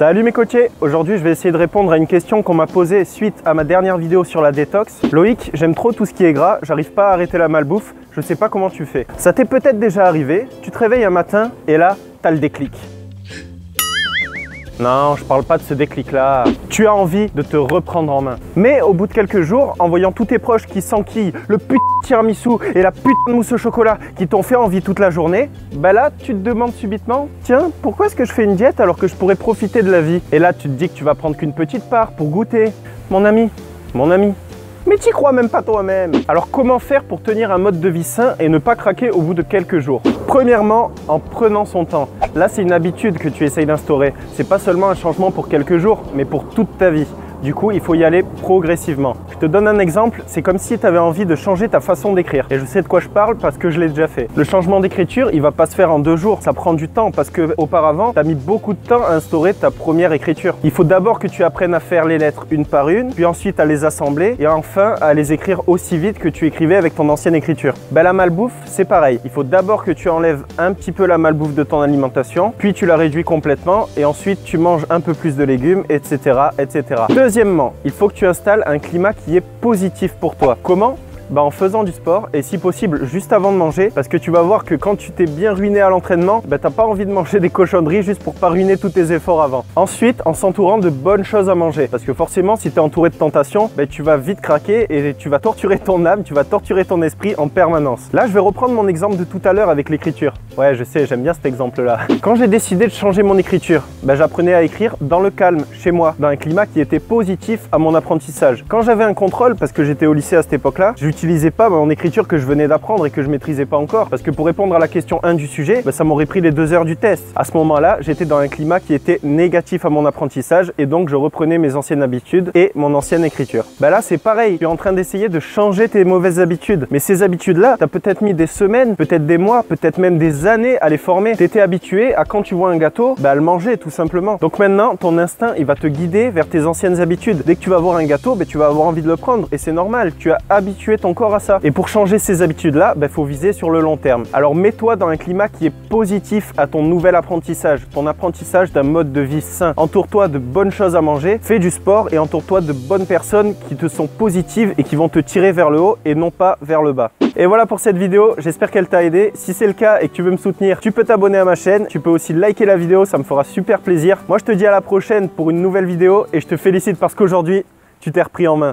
Salut mes coachés, aujourd'hui je vais essayer de répondre à une question qu'on m'a posée suite à ma dernière vidéo sur la détox. Loïc, j'aime trop tout ce qui est gras, j'arrive pas à arrêter la malbouffe, je sais pas comment tu fais. Ça t'est peut-être déjà arrivé, tu te réveilles un matin et là, t'as le déclic. Non, je parle pas de ce déclic-là. Tu as envie de te reprendre en main. Mais au bout de quelques jours, en voyant tous tes proches qui s'enquillent, le putain de tiramisu et la putain de mousse au chocolat qui t'ont fait envie toute la journée, bah là, tu te demandes subitement, tiens, pourquoi est-ce que je fais une diète alors que je pourrais profiter de la vie? Et là, tu te dis que tu vas prendre qu'une petite part pour goûter. Mon ami, mais t'y crois même pas toi-même. Alors comment faire pour tenir un mode de vie sain et ne pas craquer au bout de quelques jours? Premièrement, en prenant son temps. Là, c'est une habitude que tu essayes d'instaurer. C'est pas seulement un changement pour quelques jours, mais pour toute ta vie. Du coup, il faut y aller progressivement. Je te donne un exemple, c'est comme si tu avais envie de changer ta façon d'écrire. Et je sais de quoi je parle parce que je l'ai déjà fait. Le changement d'écriture, il va pas se faire en 2 jours, ça prend du temps parce que auparavant, tu as mis beaucoup de temps à instaurer ta première écriture. Il faut d'abord que tu apprennes à faire les lettres une par une, puis ensuite à les assembler et enfin à les écrire aussi vite que tu écrivais avec ton ancienne écriture. Ben, la malbouffe, c'est pareil. Il faut d'abord que tu enlèves un petit peu la malbouffe de ton alimentation, puis tu la réduis complètement et ensuite tu manges un peu plus de légumes, etc., etc. Deuxièmement, il faut que tu installes un climat qui est positif pour toi. Comment ? Bah en faisant du sport et si possible juste avant de manger parce que tu vas voir que quand tu t'es bien ruiné à l'entraînement, bah t'as pas envie de manger des cochonneries juste pour pas ruiner tous tes efforts avant. Ensuite, en s'entourant de bonnes choses à manger parce que forcément si tu es entouré de tentations, bah, tu vas vite craquer et tu vas torturer ton âme, tu vas torturer ton esprit en permanence. Là, je vais reprendre mon exemple de tout à l'heure avec l'écriture. Ouais, je sais, j'aime bien cet exemple-là. Quand j'ai décidé de changer mon écriture, bah, j'apprenais à écrire dans le calme, chez moi, dans un climat qui était positif à mon apprentissage. Quand j'avais un contrôle, parce que j'étais au lycée à cette époque-là, j'utilisais pas mon écriture que je venais d'apprendre et que je maîtrisais pas encore parce que pour répondre à la question 1 du sujet, bah, ça m'aurait pris les 2 heures du test. À ce moment-là, j'étais dans un climat qui était négatif à mon apprentissage et donc je reprenais mes anciennes habitudes et mon ancienne écriture. Bah là, c'est pareil, tu es en train d'essayer de changer tes mauvaises habitudes. Mais ces habitudes-là, tu as peut-être mis des semaines, peut-être des mois, peut-être même des années à les former. Tu étais habitué à quand tu vois un gâteau, bah, à le manger tout simplement. Donc maintenant, ton instinct, il va te guider vers tes anciennes habitudes. Dès que tu vas voir un gâteau, bah, tu vas avoir envie de le prendre et c'est normal, tu as habitué ton corps à ça. Et pour changer ces habitudes-là, il faut viser sur le long terme. Alors mets-toi dans un climat qui est positif à ton nouvel apprentissage, ton apprentissage d'un mode de vie sain. Entoure-toi de bonnes choses à manger, fais du sport et entoure-toi de bonnes personnes qui te sont positives et qui vont te tirer vers le haut et non pas vers le bas. Et voilà pour cette vidéo, j'espère qu'elle t'a aidé. Si c'est le cas et que tu veux me soutenir, tu peux t'abonner à ma chaîne, tu peux aussi liker la vidéo, ça me fera super plaisir. Moi je te dis à la prochaine pour une nouvelle vidéo et je te félicite parce qu'aujourd'hui, tu t'es repris en main.